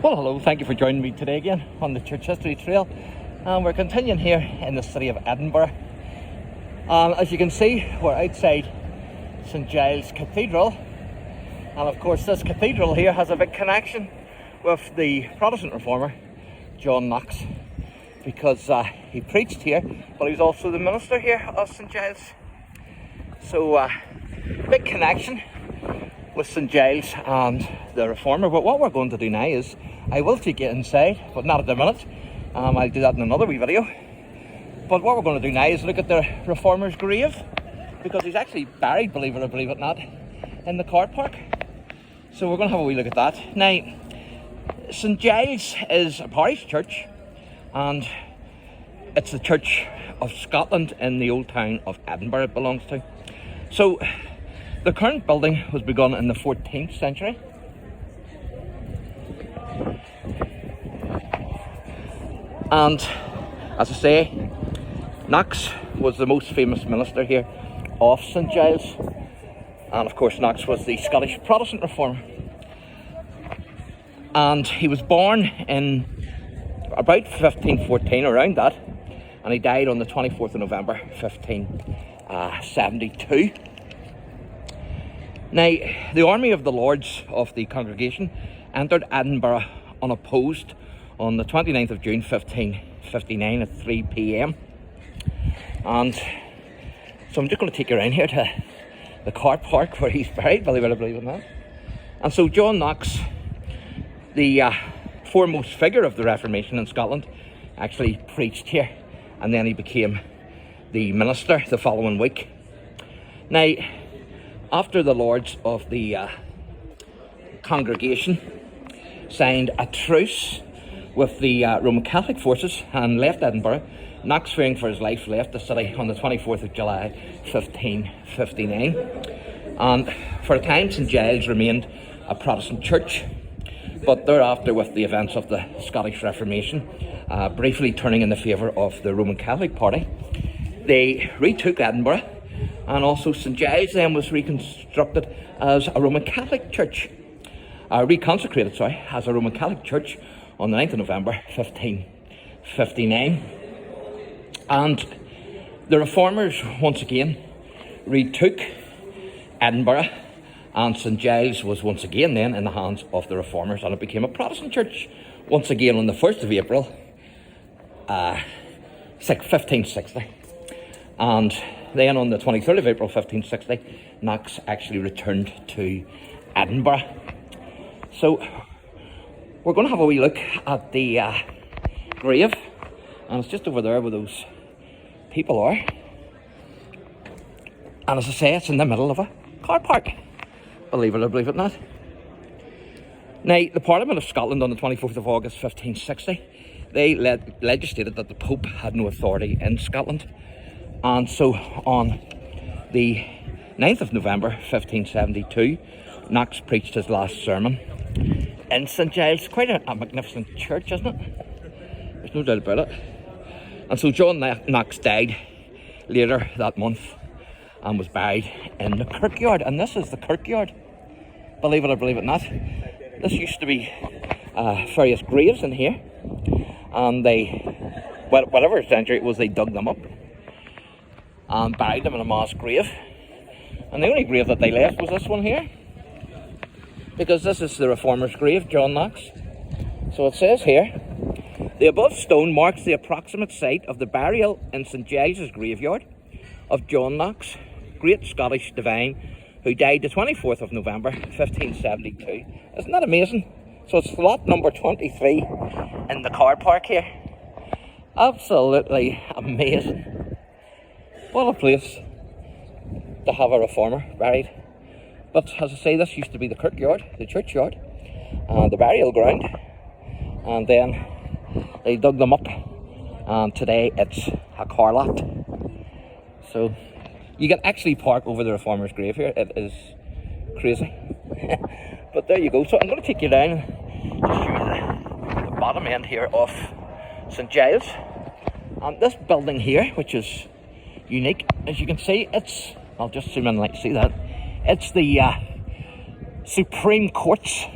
Well, hello, thank you for joining me today again on the Church History Trail. And we're continuing here in the city of Edinburgh. As you can see, we're outside St Giles Cathedral. And of course, this cathedral here has a big connection with the Protestant reformer, John Knox, because he preached here, but he was also the minister here of St Giles. So, big connection with St Giles and the reformer. But what we're going to do now is, I will take you inside, but not at the minute. I'll do that in another wee video. But what we're going to do now is look at the reformer's grave, because he's actually buried, believe it or believe it not, in the car park. So we're going to have a wee look at that. Now, St Giles is a parish church, and it's the Church of Scotland in the old town of Edinburgh it belongs to. So the current building was begun in the 14th century. And as I say, Knox was the most famous minister here of St Giles. And of course, Knox was the Scottish Protestant reformer. And he was born in about 1514, around that. And he died on the 24th of November, 1572. Now, the army of the Lords of the congregation entered Edinburgh unopposed on the 29th of June 1559 at 3 p.m. And so I'm just going to take you around here to the car park where he's buried, believe it or believe it not. And so John Knox, the foremost figure of the Reformation in Scotland, actually preached here, and then he became the minister the following week. Now, after the Lords of the congregation signed a truce with the Roman Catholic forces and left Edinburgh, Knox, fearing for his life, left the city on the 24th of July 1559. And for a time, St Giles remained a Protestant church, but thereafter, with the events of the Scottish Reformation briefly turning in the favour of the Roman Catholic party, they retook Edinburgh, and also St Giles then was reconstructed as a Roman Catholic church, reconsecrated, as a Roman Catholic church on the 9th of November 1559. And the reformers once again retook Edinburgh, and St Giles was once again then in the hands of the reformers, and it became a Protestant church once again on the 1st of April 1560. And then on the 23rd of April 1560, Knox actually returned to Edinburgh. So we're going to have a wee look at the grave, and it's just over there where those people are. And as I say, it's in the middle of a car park, believe it or believe it not. Now, the Parliament of Scotland on the 24th of August 1560, they legislated that the Pope had no authority in Scotland. And so on the 9th of November 1572, Knox preached his last sermon in St Giles. Quite a magnificent church, isn't it? There's no doubt about it. And so John Knox died later that month and was buried in the kirkyard. And this is the kirkyard, believe it or believe it not. This used to be various graves in here, and they, whatever century it was, they dug them up and buried them in a mass grave. And the only grave that they left was this one here, because this is the reformer's grave, John Knox. So it says here, the above stone marks the approximate site of the burial in St Giles' graveyard of John Knox, great Scottish divine, who died the 24th of November 1572. Isn't that amazing? So it's lot number 23 in the car park here. Absolutely amazing. What a place to have a reformer buried. But as I say, this used to be the kirkyard, the churchyard, and the burial ground. And then they dug them up, and today it's a car lot. So you can actually park over the reformer's grave here. It is crazy. But there you go. So I'm going to take you down to show you the bottom end here of St Giles. And this building here, which is unique, as you can see, it's, I'll just zoom in and let you see that, it's the Supreme Courts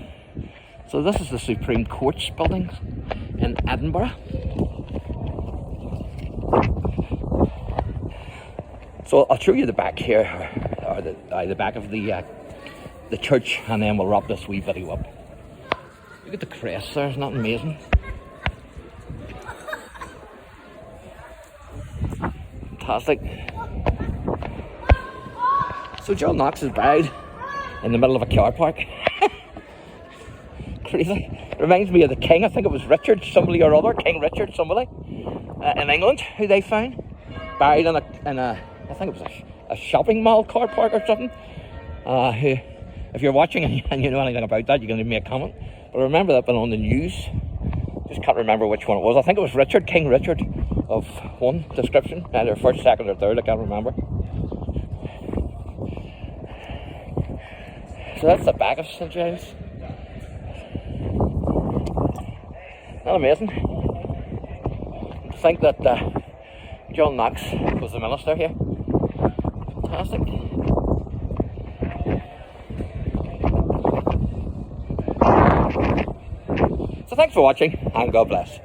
So this is the Supreme Court's building in Edinburgh. So I'll show you the back here, or the back of the church, and then we'll wrap this wee video up. Look at the crest there, isn't that amazing? Fantastic. So John Knox is buried in the middle of a car park. Crazy. Reminds me of the king. I think it was Richard, somebody or other, King Richard, somebody in England, who they found buried in a I think it was a shopping mall car park or something. Who, if you're watching and you know anything about that, you can leave me a comment. But I remember that being on the news. Just can't remember which one it was. I think it was Richard, King Richard, of one description, either first, second, or third. I can't remember. So that's the back of St Giles. Not amazing. To think that John Knox was the minister here. Fantastic. So thanks for watching, and God bless.